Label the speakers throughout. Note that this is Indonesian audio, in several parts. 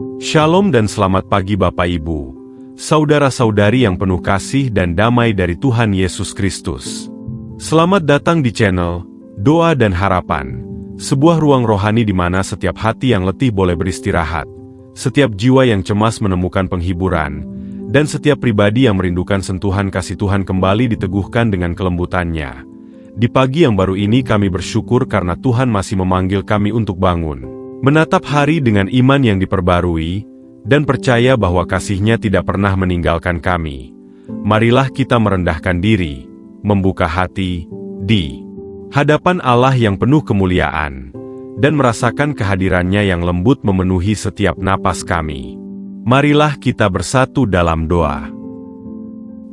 Speaker 1: Shalom dan selamat pagi Bapak Ibu, saudara-saudari yang penuh kasih dan damai dari Tuhan Yesus Kristus. Selamat datang di channel Doa dan Harapan, sebuah ruang rohani di mana setiap hati yang letih boleh beristirahat, setiap jiwa yang cemas menemukan penghiburan, dan setiap pribadi yang merindukan sentuhan kasih Tuhan kembali diteguhkan dengan kelembutannya. Di pagi yang baru ini kami bersyukur karena Tuhan masih memanggil kami untuk bangun, menatap hari dengan iman yang diperbarui, dan percaya bahwa kasih-Nya tidak pernah meninggalkan kami. Marilah kita merendahkan diri, membuka hati, di hadapan Allah yang penuh kemuliaan, dan merasakan kehadiran-Nya yang lembut memenuhi setiap napas kami. Marilah kita bersatu dalam doa.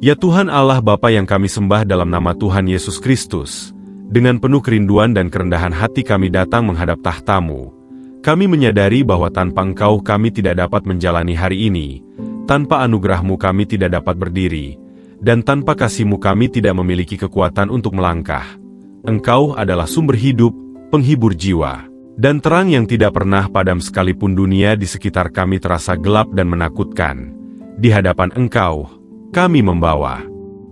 Speaker 1: Ya Tuhan Allah Bapa yang kami sembah dalam nama Tuhan Yesus Kristus, dengan penuh kerinduan dan kerendahan hati kami datang menghadap tahta-Mu. Kami menyadari bahwa tanpa Engkau kami tidak dapat menjalani hari ini, tanpa anugerah-Mu kami tidak dapat berdiri, dan tanpa kasih-Mu kami tidak memiliki kekuatan untuk melangkah. Engkau adalah sumber hidup, penghibur jiwa, dan terang yang tidak pernah padam sekalipun dunia di sekitar kami terasa gelap dan menakutkan. Di hadapan Engkau, kami membawa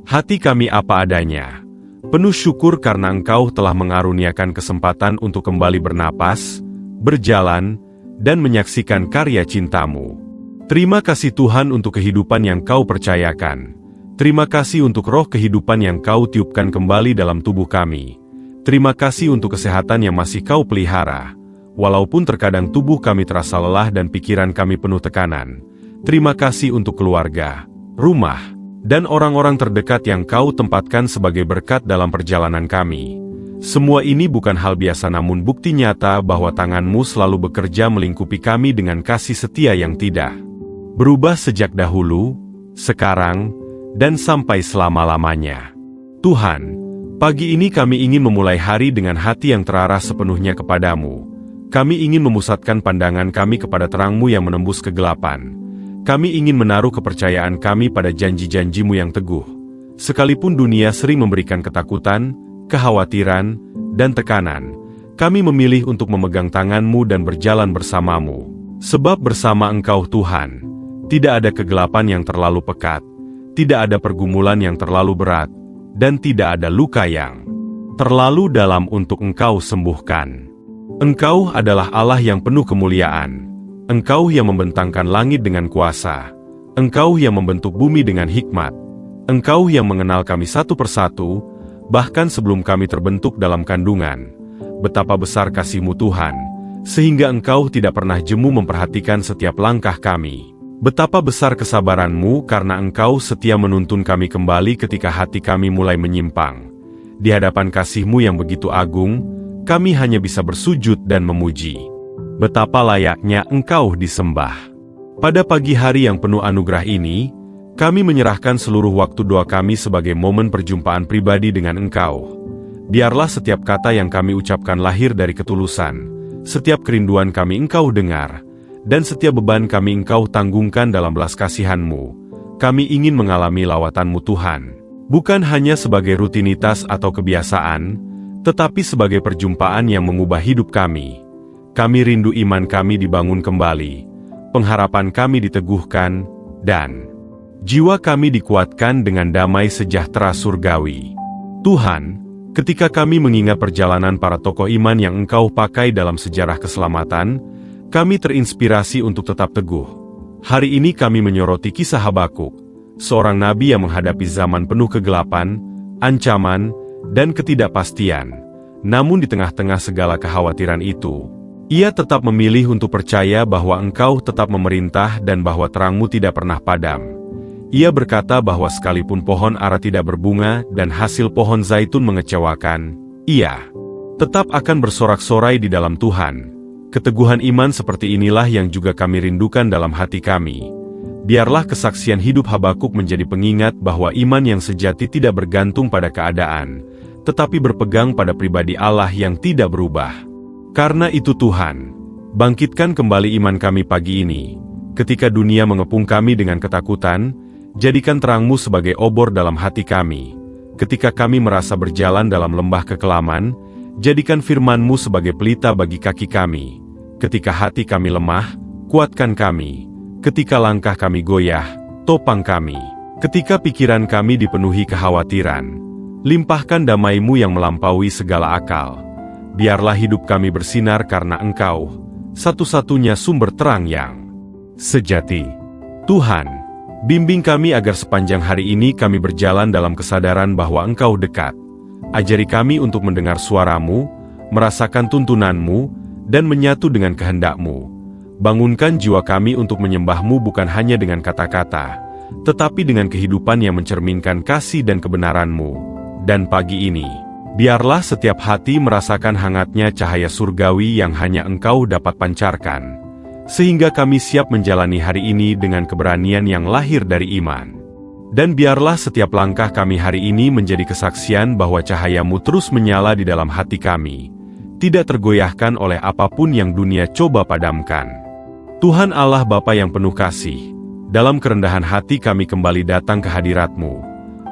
Speaker 1: hati kami apa adanya, penuh syukur karena Engkau telah mengaruniakan kesempatan untuk kembali bernapas, berjalan, dan menyaksikan karya cinta-Mu. Terima kasih Tuhan untuk kehidupan yang Kau percayakan. Terima kasih untuk roh kehidupan yang Kau tiupkan kembali dalam tubuh kami. Terima kasih untuk kesehatan yang masih Kau pelihara. Walaupun terkadang tubuh kami terasa lelah dan pikiran kami penuh tekanan. Terima kasih untuk keluarga, rumah, dan orang-orang terdekat yang Kau tempatkan sebagai berkat dalam perjalanan kami. Semua ini bukan hal biasa namun bukti nyata bahwa tangan-Mu selalu bekerja melingkupi kami dengan kasih setia yang tidak berubah sejak dahulu, sekarang, dan sampai selama-lamanya. Tuhan, pagi ini kami ingin memulai hari dengan hati yang terarah sepenuhnya kepadamu. Kami ingin memusatkan pandangan kami kepada terang-Mu yang menembus kegelapan. Kami ingin menaruh kepercayaan kami pada janji-janji-Mu yang teguh. Sekalipun dunia sering memberikan ketakutan, kekhawatiran, dan tekanan, kami memilih untuk memegang tangan-Mu dan berjalan bersama-Mu. Sebab bersama Engkau Tuhan, tidak ada kegelapan yang terlalu pekat, tidak ada pergumulan yang terlalu berat, dan tidak ada luka yang terlalu dalam untuk Engkau sembuhkan. Engkau adalah Allah yang penuh kemuliaan. Engkau yang membentangkan langit dengan kuasa. Engkau yang membentuk bumi dengan hikmat. Engkau yang mengenal kami satu persatu, bahkan sebelum kami terbentuk dalam kandungan. Betapa besar kasih-Mu Tuhan, sehingga Engkau tidak pernah jemu memperhatikan setiap langkah kami. Betapa besar kesabaran-Mu karena Engkau setia menuntun kami kembali ketika hati kami mulai menyimpang. Di hadapan kasih-Mu yang begitu agung, kami hanya bisa bersujud dan memuji. Betapa layaknya Engkau disembah. Pada pagi hari yang penuh anugerah ini, kami menyerahkan seluruh waktu doa kami sebagai momen perjumpaan pribadi dengan Engkau. Biarlah setiap kata yang kami ucapkan lahir dari ketulusan, setiap kerinduan kami Engkau dengar, dan setiap beban kami Engkau tanggungkan dalam belas kasihan-Mu. Kami ingin mengalami lawatan-Mu Tuhan, bukan hanya sebagai rutinitas atau kebiasaan, tetapi sebagai perjumpaan yang mengubah hidup kami. Kami rindu iman kami dibangun kembali, pengharapan kami diteguhkan, dan jiwa kami dikuatkan dengan damai sejahtera surgawi. Tuhan, ketika kami mengingat perjalanan para tokoh iman yang Engkau pakai dalam sejarah keselamatan, kami terinspirasi untuk tetap teguh. Hari ini kami menyoroti kisah Habakuk, seorang nabi yang menghadapi zaman penuh kegelapan, ancaman, dan ketidakpastian. Namun di tengah-tengah segala kekhawatiran itu, ia tetap memilih untuk percaya bahwa Engkau tetap memerintah dan bahwa terang-Mu tidak pernah padam. Ia berkata bahwa sekalipun pohon ara tidak berbunga dan hasil pohon zaitun mengecewakan, ia tetap akan bersorak-sorai di dalam Tuhan. Keteguhan iman seperti inilah yang juga kami rindukan dalam hati kami. Biarlah kesaksian hidup Habakuk menjadi pengingat bahwa iman yang sejati tidak bergantung pada keadaan, tetapi berpegang pada pribadi Allah yang tidak berubah. Karena itu Tuhan, bangkitkan kembali iman kami pagi ini. Ketika dunia mengepung kami dengan ketakutan, jadikan terang-Mu sebagai obor dalam hati kami. Ketika kami merasa berjalan dalam lembah kekelaman, jadikan firman-Mu sebagai pelita bagi kaki kami. Ketika hati kami lemah, kuatkan kami. Ketika langkah kami goyah, topang kami. Ketika pikiran kami dipenuhi kekhawatiran, limpahkan damai-Mu yang melampaui segala akal. Biarlah hidup kami bersinar karena Engkau, satu-satunya sumber terang yang sejati. Tuhan, bimbing kami agar sepanjang hari ini kami berjalan dalam kesadaran bahwa Engkau dekat. Ajari kami untuk mendengar suara-Mu, merasakan tuntunan-Mu, dan menyatu dengan kehendak-Mu. Bangunkan jiwa kami untuk menyembah-Mu bukan hanya dengan kata-kata, tetapi dengan kehidupan yang mencerminkan kasih dan kebenaran-Mu. Dan pagi ini, biarlah setiap hati merasakan hangatnya cahaya surgawi yang hanya Engkau dapat pancarkan, sehingga kami siap menjalani hari ini dengan keberanian yang lahir dari iman. Dan biarlah setiap langkah kami hari ini menjadi kesaksian bahwa cahaya-Mu terus menyala di dalam hati kami, tidak tergoyahkan oleh apapun yang dunia coba padamkan. Tuhan Allah Bapa yang penuh kasih, dalam kerendahan hati kami kembali datang ke hadirat-Mu.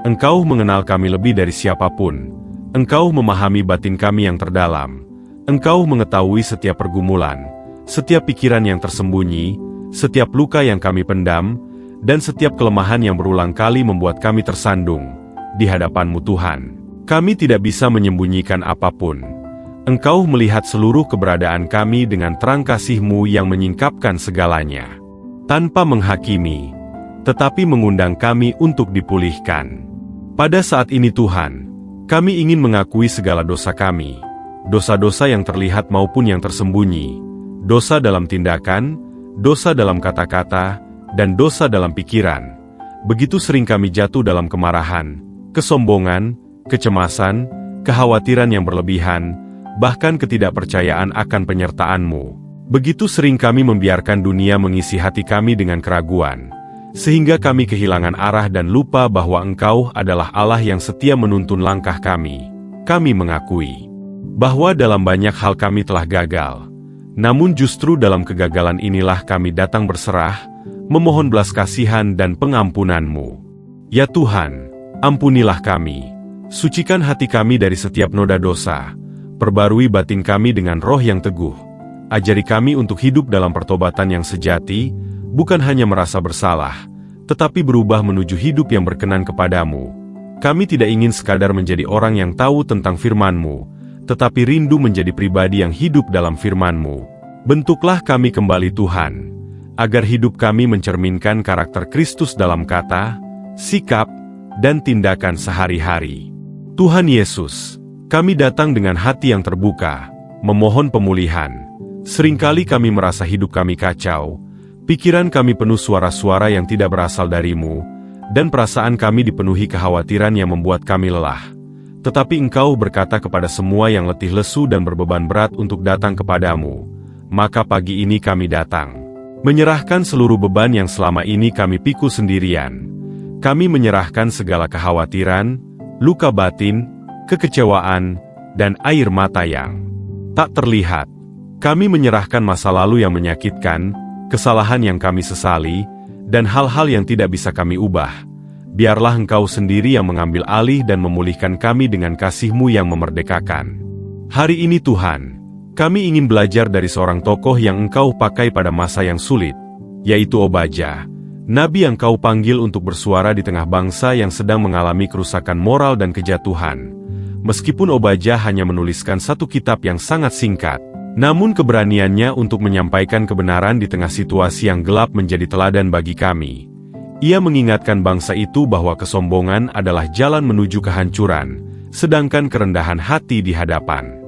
Speaker 1: Engkau mengenal kami lebih dari siapapun. Engkau memahami batin kami yang terdalam. Engkau mengetahui setiap pergumulan, setiap pikiran yang tersembunyi, setiap luka yang kami pendam, dan setiap kelemahan yang berulang kali membuat kami tersandung di hadapan-Mu Tuhan. Kami tidak bisa menyembunyikan apapun. Engkau melihat seluruh keberadaan kami dengan terang kasih-Mu yang menyingkapkan segalanya. Tanpa menghakimi, tetapi mengundang kami untuk dipulihkan. Pada saat ini Tuhan, kami ingin mengakui segala dosa kami, dosa-dosa yang terlihat maupun yang tersembunyi, dosa dalam tindakan, dosa dalam kata-kata, dan dosa dalam pikiran. Begitu sering kami jatuh dalam kemarahan, kesombongan, kecemasan, kekhawatiran yang berlebihan, bahkan ketidakpercayaan akan penyertaan-Mu. Begitu sering kami membiarkan dunia mengisi hati kami dengan keraguan, sehingga kami kehilangan arah dan lupa bahwa Engkau adalah Allah yang setia menuntun langkah kami. Kami mengakui bahwa dalam banyak hal kami telah gagal. Namun justru dalam kegagalan inilah kami datang berserah, memohon belas kasihan dan pengampunan-Mu. Ya Tuhan, ampunilah kami, sucikan hati kami dari setiap noda dosa, perbarui batin kami dengan roh yang teguh. Ajari kami untuk hidup dalam pertobatan yang sejati, bukan hanya merasa bersalah, tetapi berubah menuju hidup yang berkenan kepadamu. Kami tidak ingin sekadar menjadi orang yang tahu tentang firman-Mu, tetapi rindu menjadi pribadi yang hidup dalam firman-Mu. Bentuklah kami kembali Tuhan, agar hidup kami mencerminkan karakter Kristus dalam kata, sikap, dan tindakan sehari-hari. Tuhan Yesus, kami datang dengan hati yang terbuka, memohon pemulihan. Seringkali kami merasa hidup kami kacau, pikiran kami penuh suara-suara yang tidak berasal dari-Mu, dan perasaan kami dipenuhi kekhawatiran yang membuat kami lelah. Tetapi Engkau berkata kepada semua yang letih lesu dan berbeban berat untuk datang kepadamu. Maka pagi ini kami datang, menyerahkan seluruh beban yang selama ini kami pikul sendirian. Kami menyerahkan segala kekhawatiran, luka batin, kekecewaan, dan air mata yang tak terlihat. Kami menyerahkan masa lalu yang menyakitkan, kesalahan yang kami sesali, dan hal-hal yang tidak bisa kami ubah. Biarlah Engkau sendiri yang mengambil alih dan memulihkan kami dengan kasih-Mu yang memerdekakan. Hari ini Tuhan, kami ingin belajar dari seorang tokoh yang Engkau pakai pada masa yang sulit, yaitu Obadja, nabi yang Kau panggil untuk bersuara di tengah bangsa yang sedang mengalami kerusakan moral dan kejatuhan. Meskipun Obadja hanya menuliskan satu kitab yang sangat singkat, namun keberaniannya untuk menyampaikan kebenaran di tengah situasi yang gelap menjadi teladan bagi kami. Ia mengingatkan bangsa itu bahwa kesombongan adalah jalan menuju kehancuran, sedangkan kerendahan hati di hadapan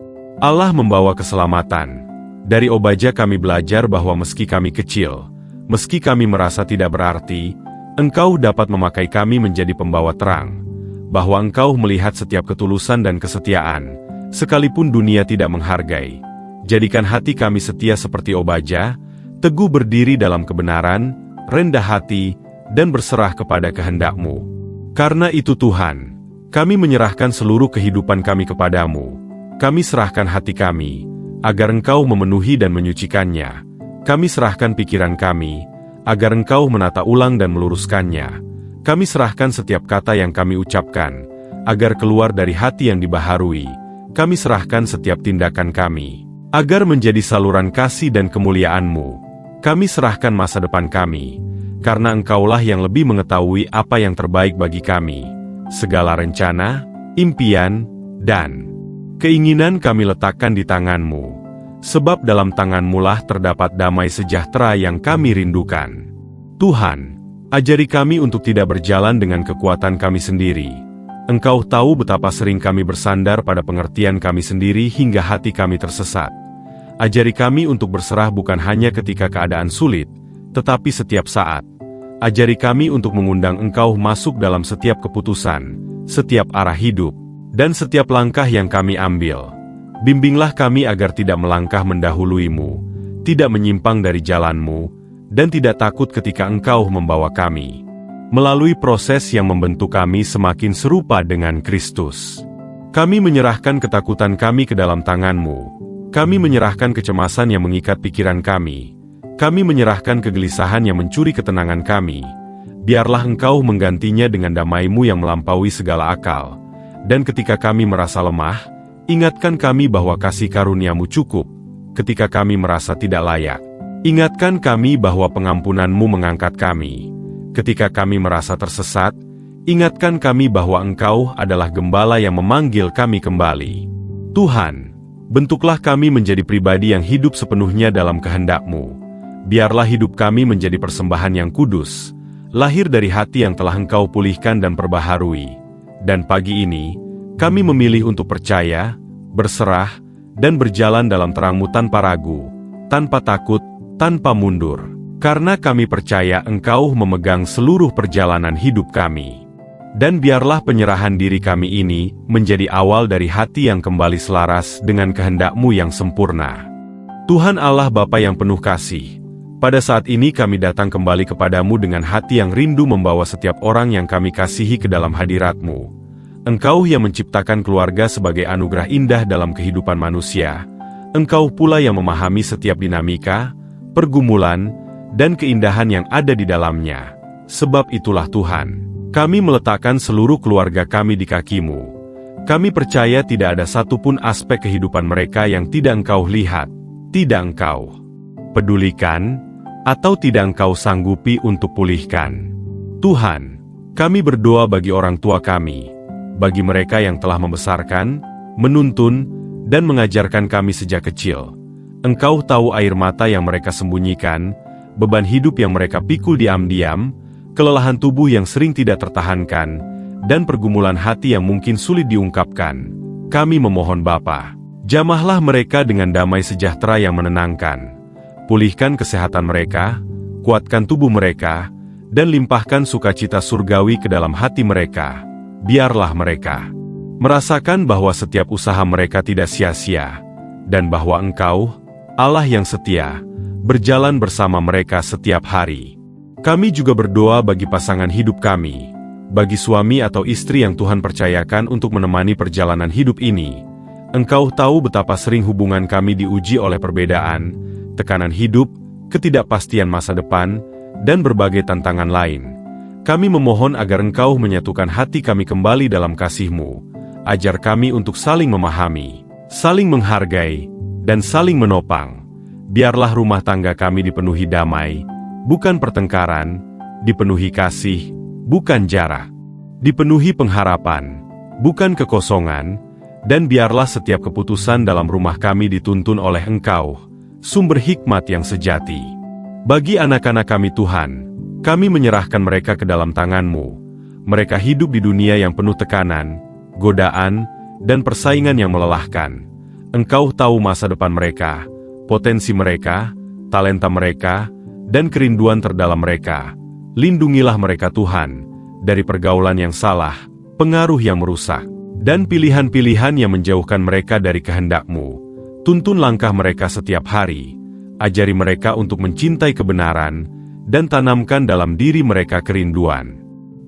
Speaker 1: Allah membawa keselamatan. Dari Obadja kami belajar bahwa meski kami kecil, meski kami merasa tidak berarti, Engkau dapat memakai kami menjadi pembawa terang, bahwa Engkau melihat setiap ketulusan dan kesetiaan, sekalipun dunia tidak menghargai. Jadikan hati kami setia seperti Obadja, teguh berdiri dalam kebenaran, rendah hati, dan berserah kepada kehendak-Mu. Karena itu Tuhan, kami menyerahkan seluruh kehidupan kami kepadamu. Kami serahkan hati kami, agar Engkau memenuhi dan menyucikannya. Kami serahkan pikiran kami, agar Engkau menata ulang dan meluruskannya. Kami serahkan setiap kata yang kami ucapkan, agar keluar dari hati yang dibaharui. Kami serahkan setiap tindakan kami, agar menjadi saluran kasih dan kemuliaan-Mu. Kami serahkan masa depan kami, karena Engkaulah yang lebih mengetahui apa yang terbaik bagi kami. Segala rencana, impian, dan keinginan kami letakkan di tangan-Mu, sebab dalam tangan-Mu lah terdapat damai sejahtera yang kami rindukan. Tuhan, ajari kami untuk tidak berjalan dengan kekuatan kami sendiri. Engkau tahu betapa sering kami bersandar pada pengertian kami sendiri hingga hati kami tersesat. Ajari kami untuk berserah bukan hanya ketika keadaan sulit, tetapi setiap saat. Ajari kami untuk mengundang Engkau masuk dalam setiap keputusan, setiap arah hidup, dan setiap langkah yang kami ambil. Bimbinglah kami agar tidak melangkah mendahului-Mu, tidak menyimpang dari jalan-Mu, dan tidak takut ketika Engkau membawa kami melalui proses yang membentuk kami semakin serupa dengan Kristus. Kami menyerahkan ketakutan kami ke dalam tangan-Mu. Kami menyerahkan kecemasan yang mengikat pikiran kami. Kami menyerahkan kegelisahan yang mencuri ketenangan kami. Biarlah Engkau menggantinya dengan damai-Mu yang melampaui segala akal. Dan ketika kami merasa lemah, ingatkan kami bahwa kasih karunia-Mu cukup. Ketika kami merasa tidak layak, ingatkan kami bahwa pengampunan-Mu mengangkat kami. Ketika kami merasa tersesat, ingatkan kami bahwa Engkau adalah gembala yang memanggil kami kembali. Tuhan, bentuklah kami menjadi pribadi yang hidup sepenuhnya dalam kehendak-Mu. Biarlah hidup kami menjadi persembahan yang kudus, lahir dari hati yang telah Engkau pulihkan dan perbaharui. Dan pagi ini, kami memilih untuk percaya, berserah, dan berjalan dalam terang-Mu tanpa ragu, tanpa takut, tanpa mundur. Karena kami percaya Engkau memegang seluruh perjalanan hidup kami. Dan biarlah penyerahan diri kami ini menjadi awal dari hati yang kembali selaras dengan kehendak-Mu yang sempurna. Tuhan Allah Bapa yang penuh kasih, pada saat ini kami datang kembali kepadamu dengan hati yang rindu membawa setiap orang yang kami kasihi ke dalam hadirat-Mu. Engkau yang menciptakan keluarga sebagai anugerah indah dalam kehidupan manusia. Engkau pula yang memahami setiap dinamika, pergumulan, dan keindahan yang ada di dalamnya. Sebab itulah Tuhan, kami meletakkan seluruh keluarga kami di kaki-Mu. Kami percaya tidak ada satupun aspek kehidupan mereka yang tidak Engkau lihat, tidak Engkau pedulikan, atau tidak Engkau sanggupi untuk pulihkan. Tuhan, kami berdoa bagi orang tua kami, bagi mereka yang telah membesarkan, menuntun, dan mengajarkan kami sejak kecil. Engkau tahu air mata yang mereka sembunyikan, beban hidup yang mereka pikul diam-diam, kelelahan tubuh yang sering tidak tertahankan, dan pergumulan hati yang mungkin sulit diungkapkan. Kami memohon Bapa, jamahlah mereka dengan damai sejahtera yang menenangkan. Pulihkan kesehatan mereka, kuatkan tubuh mereka, dan limpahkan sukacita surgawi ke dalam hati mereka. Biarlah mereka merasakan bahwa setiap usaha mereka tidak sia-sia, dan bahwa Engkau, Allah yang setia, berjalan bersama mereka setiap hari. Kami juga berdoa bagi pasangan hidup kami, bagi suami atau istri yang Tuhan percayakan untuk menemani perjalanan hidup ini. Engkau tahu betapa sering hubungan kami diuji oleh perbedaan, tekanan hidup, ketidakpastian masa depan, dan berbagai tantangan lain. Kami memohon agar Engkau menyatukan hati kami kembali dalam kasih-Mu. Ajar kami untuk saling memahami, saling menghargai, dan saling menopang. Biarlah rumah tangga kami dipenuhi damai, bukan pertengkaran, dipenuhi kasih, bukan jarak, dipenuhi pengharapan, bukan kekosongan, dan biarlah setiap keputusan dalam rumah kami dituntun oleh Engkau, sumber hikmat yang sejati. Bagi anak-anak kami Tuhan, kami menyerahkan mereka ke dalam tangan-Mu. Mereka hidup di dunia yang penuh tekanan, godaan, dan persaingan yang melelahkan. Engkau tahu masa depan mereka, potensi mereka, talenta mereka, dan kerinduan terdalam mereka. Lindungilah mereka Tuhan, dari pergaulan yang salah, pengaruh yang merusak, dan pilihan-pilihan yang menjauhkan mereka dari kehendak-Mu. Tuntun langkah mereka setiap hari, ajari mereka untuk mencintai kebenaran, dan tanamkan dalam diri mereka kerinduan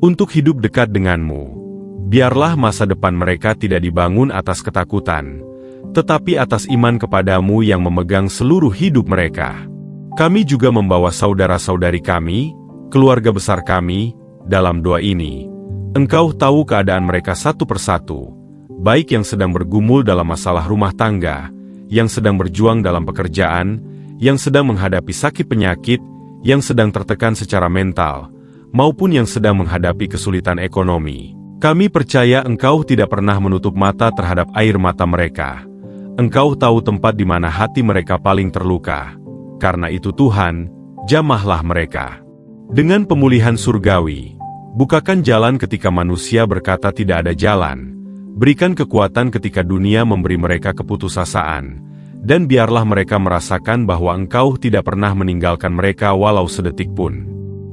Speaker 1: untuk hidup dekat denganmu. Biarlah masa depan mereka tidak dibangun atas ketakutan, tetapi atas iman kepadamu yang memegang seluruh hidup mereka. Kami juga membawa saudara-saudari kami, keluarga besar kami, dalam doa ini. Engkau tahu keadaan mereka satu persatu, baik yang sedang bergumul dalam masalah rumah tangga, yang sedang berjuang dalam pekerjaan, yang sedang menghadapi sakit penyakit, yang sedang tertekan secara mental, maupun yang sedang menghadapi kesulitan ekonomi. Kami percaya Engkau tidak pernah menutup mata terhadap air mata mereka. Engkau tahu tempat di mana hati mereka paling terluka. Karena itu Tuhan, jamahlah mereka. Dengan pemulihan surgawi, bukakan jalan ketika manusia berkata tidak ada jalan. Berikan kekuatan ketika dunia memberi mereka keputusasaan. Dan biarlah mereka merasakan bahwa Engkau tidak pernah meninggalkan mereka walau sedetik pun.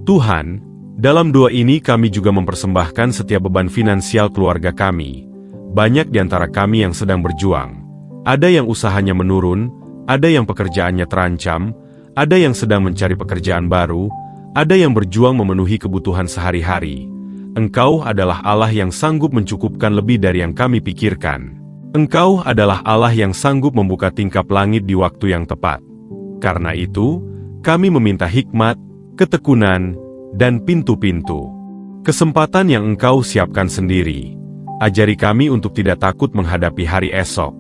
Speaker 1: Tuhan, dalam doa ini kami juga mempersembahkan setiap beban finansial keluarga kami. Banyak di antara kami yang sedang berjuang. Ada yang usahanya menurun, ada yang pekerjaannya terancam, ada yang sedang mencari pekerjaan baru, ada yang berjuang memenuhi kebutuhan sehari-hari. Engkau adalah Allah yang sanggup mencukupkan lebih dari yang kami pikirkan. Engkau adalah Allah yang sanggup membuka tingkap langit di waktu yang tepat. Karena itu, kami meminta hikmat, ketekunan, dan pintu-pintu. Kesempatan yang Engkau siapkan sendiri. Ajari kami untuk tidak takut menghadapi hari esok,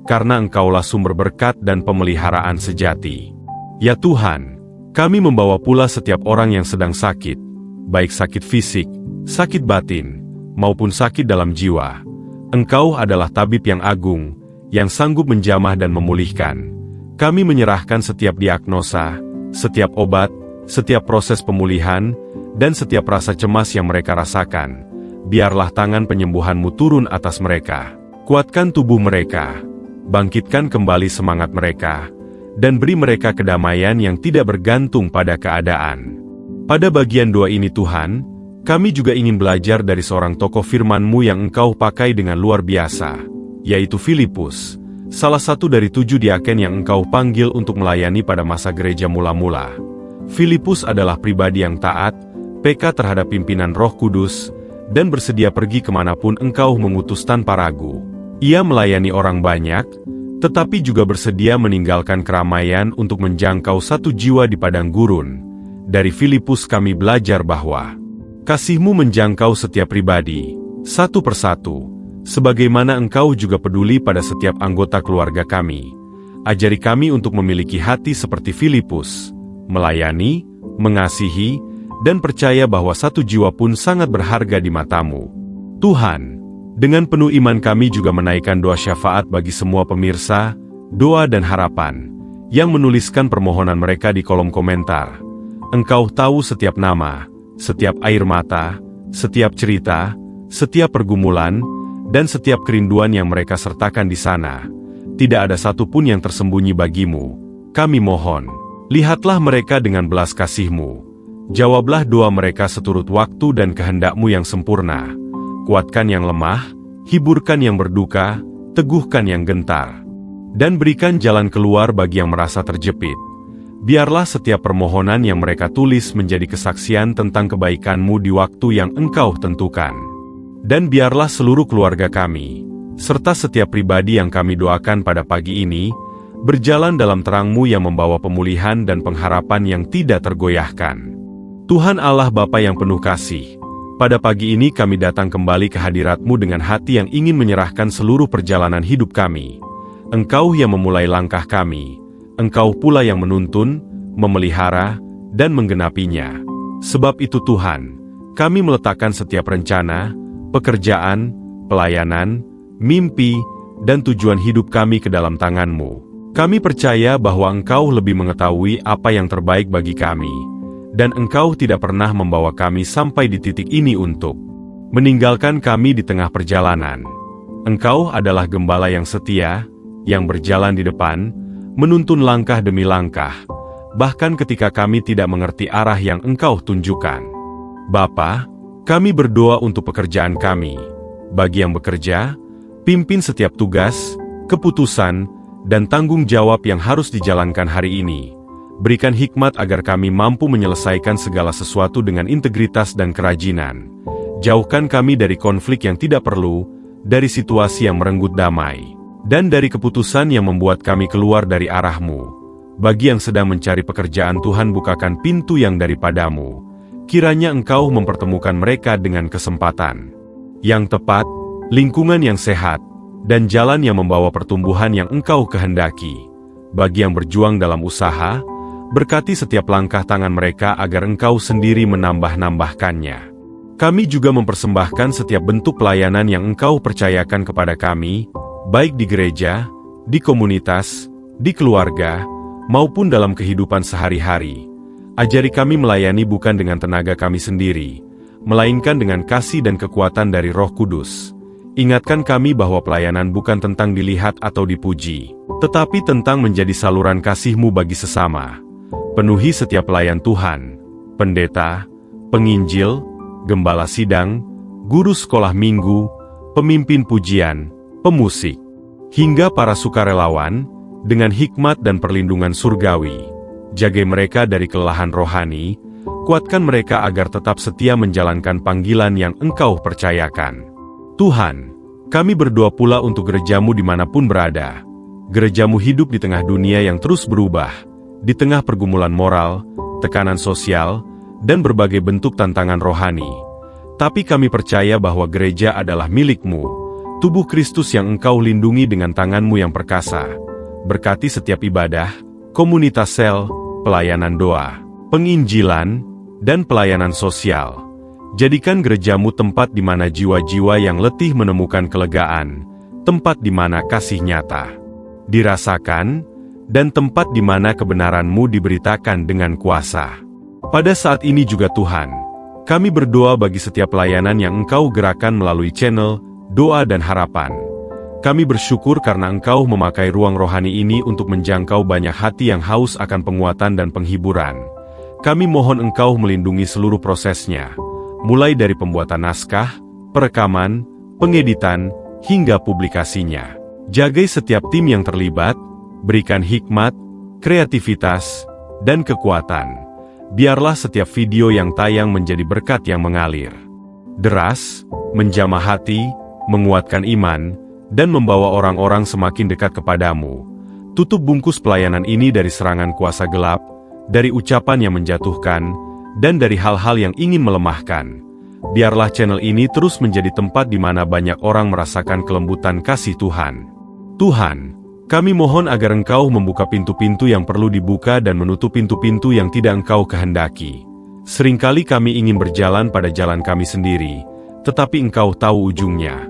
Speaker 1: karena Engkaulah sumber berkat dan pemeliharaan sejati. Ya Tuhan, kami membawa pula setiap orang yang sedang sakit, baik sakit fisik, sakit batin, maupun sakit dalam jiwa. Engkau adalah tabib yang agung, yang sanggup menjamah dan memulihkan. Kami menyerahkan setiap diagnosa, setiap obat, setiap proses pemulihan, dan setiap rasa cemas yang mereka rasakan. Biarlah tangan penyembuhan-Mu turun atas mereka. Kuatkan tubuh mereka, bangkitkan kembali semangat mereka, dan beri mereka kedamaian yang tidak bergantung pada keadaan. Pada bagian doa ini Tuhan, kami juga ingin belajar dari seorang tokoh firman-Mu yang Engkau pakai dengan luar biasa, yaitu Filipus, salah satu dari 7 diaken yang Engkau panggil untuk melayani pada masa gereja mula-mula. Filipus adalah pribadi yang taat, peka terhadap pimpinan Roh Kudus, dan bersedia pergi kemanapun Engkau mengutus tanpa ragu. Ia melayani orang banyak, tetapi juga bersedia meninggalkan keramaian untuk menjangkau 1 jiwa di padang gurun. Dari Filipus kami belajar bahwa kasih-Mu menjangkau setiap pribadi, satu persatu, sebagaimana Engkau juga peduli pada setiap anggota keluarga kami. Ajari kami untuk memiliki hati seperti Filipus, melayani, mengasihi, dan percaya bahwa 1 jiwa pun sangat berharga di mata-Mu. Tuhan, dengan penuh iman kami juga menaikkan doa syafaat bagi semua pemirsa, doa dan harapan, yang menuliskan permohonan mereka di kolom komentar. Engkau tahu setiap nama, setiap air mata, setiap cerita, setiap pergumulan, dan setiap kerinduan yang mereka sertakan di sana. Tidak ada satupun yang tersembunyi bagi-Mu. Kami mohon, lihatlah mereka dengan belas kasih-Mu. Jawablah doa mereka seturut waktu dan kehendak-Mu yang sempurna. Kuatkan yang lemah, hiburkan yang berduka, teguhkan yang gentar. Dan berikan jalan keluar bagi yang merasa terjepit. Biarlah setiap permohonan yang mereka tulis menjadi kesaksian tentang kebaikan-Mu di waktu yang Engkau tentukan. Dan biarlah seluruh keluarga kami, serta setiap pribadi yang kami doakan pada pagi ini, berjalan dalam terang-Mu yang membawa pemulihan dan pengharapan yang tidak tergoyahkan. Tuhan Allah Bapa yang penuh kasih, pada pagi ini kami datang kembali ke hadirat-Mu dengan hati yang ingin menyerahkan seluruh perjalanan hidup kami. Engkau yang memulai langkah kami. Engkau pula yang menuntun, memelihara, dan menggenapinya. Sebab itu Tuhan, kami meletakkan setiap rencana, pekerjaan, pelayanan, mimpi, dan tujuan hidup kami ke dalam tangan-Mu. Kami percaya bahwa Engkau lebih mengetahui apa yang terbaik bagi kami, dan Engkau tidak pernah membawa kami sampai di titik ini untuk meninggalkan kami di tengah perjalanan. Engkau adalah gembala yang setia, yang berjalan di depan, menuntun langkah demi langkah, bahkan ketika kami tidak mengerti arah yang Engkau tunjukkan. Bapa, kami berdoa untuk pekerjaan kami. Bagi yang bekerja, pimpin setiap tugas, keputusan, dan tanggung jawab yang harus dijalankan hari ini. Berikan hikmat agar kami mampu menyelesaikan segala sesuatu dengan integritas dan kerajinan. Jauhkan kami dari konflik yang tidak perlu, dari situasi yang merenggut damai, dan dari keputusan yang membuat kami keluar dari arah-Mu. Bagi yang sedang mencari pekerjaan Tuhan bukakan pintu yang daripada-Mu. Kiranya Engkau mempertemukan mereka dengan kesempatan yang tepat, lingkungan yang sehat, dan jalan yang membawa pertumbuhan yang Engkau kehendaki. bagi yang berjuang dalam usaha, berkati setiap langkah tangan mereka agar Engkau sendiri menambah-nambahkannya. Kami juga mempersembahkan setiap bentuk pelayanan yang Engkau percayakan kepada kami, baik di gereja, di komunitas, di keluarga, maupun dalam kehidupan sehari-hari. Ajari kami melayani bukan dengan tenaga kami sendiri, melainkan dengan kasih dan kekuatan dari Roh Kudus. Ingatkan kami bahwa pelayanan bukan tentang dilihat atau dipuji, tetapi tentang menjadi saluran kasih-Mu bagi sesama. Penuhi setiap pelayan Tuhan, pendeta, penginjil, gembala sidang, guru sekolah minggu, pemimpin pujian, pemusik, hingga para sukarelawan, dengan hikmat dan perlindungan surgawi. Jagai mereka dari kelelahan rohani, kuatkan mereka agar tetap setia menjalankan panggilan yang Engkau percayakan. Tuhan, kami berdoa pula untuk gereja-Mu dimanapun berada. Gereja-Mu hidup di tengah dunia yang terus berubah, di tengah pergumulan moral, tekanan sosial, dan berbagai bentuk tantangan rohani. Tapi kami percaya bahwa gereja adalah milik-Mu, tubuh Kristus yang Engkau lindungi dengan tangan-Mu yang perkasa. Berkati setiap ibadah, komunitas sel, pelayanan doa, penginjilan, dan pelayanan sosial. Jadikan gereja-Mu tempat di mana jiwa-jiwa yang letih menemukan kelegaan, tempat di mana kasih nyata dirasakan, dan tempat di mana kebenaran-Mu diberitakan dengan kuasa. Pada saat ini juga Tuhan, kami berdoa bagi setiap pelayanan yang Engkau gerakan melalui channel Doa dan Harapan. Kami bersyukur karena Engkau memakai ruang rohani ini untuk menjangkau banyak hati yang haus akan penguatan dan penghiburan. Kami mohon Engkau melindungi seluruh prosesnya, mulai dari pembuatan naskah, perekaman, pengeditan, hingga publikasinya. Jagai setiap tim yang terlibat, berikan hikmat, kreativitas, dan kekuatan. Biarlah setiap video yang tayang menjadi berkat yang mengalir deras, menjamah hati, menguatkan iman, dan membawa orang-orang semakin dekat kepadamu. Tutup bungkus pelayanan ini dari serangan kuasa gelap, dari ucapan yang menjatuhkan, dan dari hal-hal yang ingin melemahkan. Biarlah channel ini terus menjadi tempat di mana banyak orang merasakan kelembutan kasih Tuhan. Tuhan, kami mohon agar Engkau membuka pintu-pintu yang perlu dibuka dan menutup pintu-pintu yang tidak Engkau kehendaki. Seringkali kami ingin berjalan pada jalan kami sendiri, tetapi Engkau tahu ujungnya.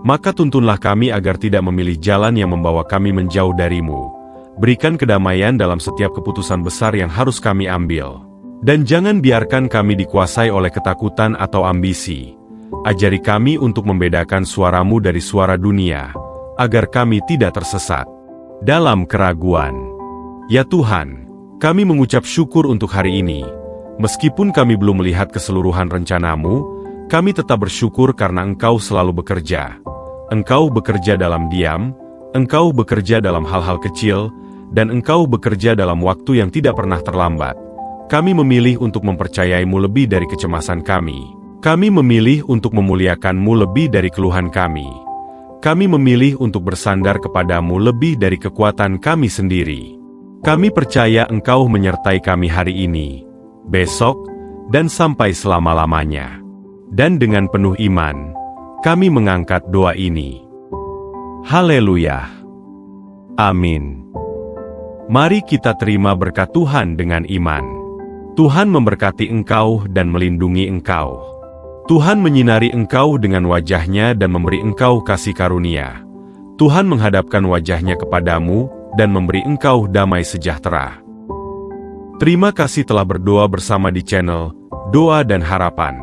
Speaker 1: Maka tuntunlah kami agar tidak memilih jalan yang membawa kami menjauh dari-Mu. Berikan kedamaian dalam setiap keputusan besar yang harus kami ambil. Dan jangan biarkan kami dikuasai oleh ketakutan atau ambisi. Ajari kami untuk membedakan suara-Mu dari suara dunia, agar kami tidak tersesat dalam keraguan. Ya Tuhan, kami mengucap syukur untuk hari ini. Meskipun kami belum melihat keseluruhan rencana-Mu, kami tetap bersyukur karena Engkau selalu bekerja. Engkau bekerja dalam diam, Engkau bekerja dalam hal-hal kecil, dan Engkau bekerja dalam waktu yang tidak pernah terlambat. Kami memilih untuk mempercayai-Mu lebih dari kecemasan kami. Kami memilih untuk memuliakan-Mu lebih dari keluhan kami. Kami memilih untuk bersandar kepada-Mu lebih dari kekuatan kami sendiri. Kami percaya Engkau menyertai kami hari ini, besok, dan sampai selama-lamanya. Dan dengan penuh iman, kami mengangkat doa ini. Haleluya. Amin. Mari kita terima berkat Tuhan dengan iman. Tuhan memberkati engkau dan melindungi engkau. Tuhan menyinari engkau dengan wajah-Nya dan memberi engkau kasih karunia. Tuhan menghadapkan wajah-Nya kepadamu dan memberi engkau damai sejahtera. Terima kasih telah berdoa bersama di channel Doa dan Harapan.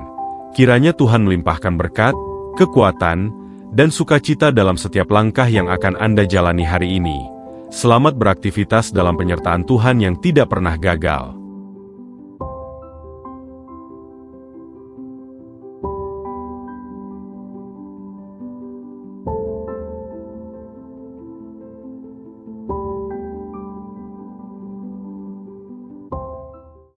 Speaker 1: Kiranya Tuhan melimpahkan berkat, kekuatan, dan sukacita dalam setiap langkah yang akan Anda jalani hari ini. Selamat beraktivitas dalam penyertaan Tuhan yang tidak pernah gagal.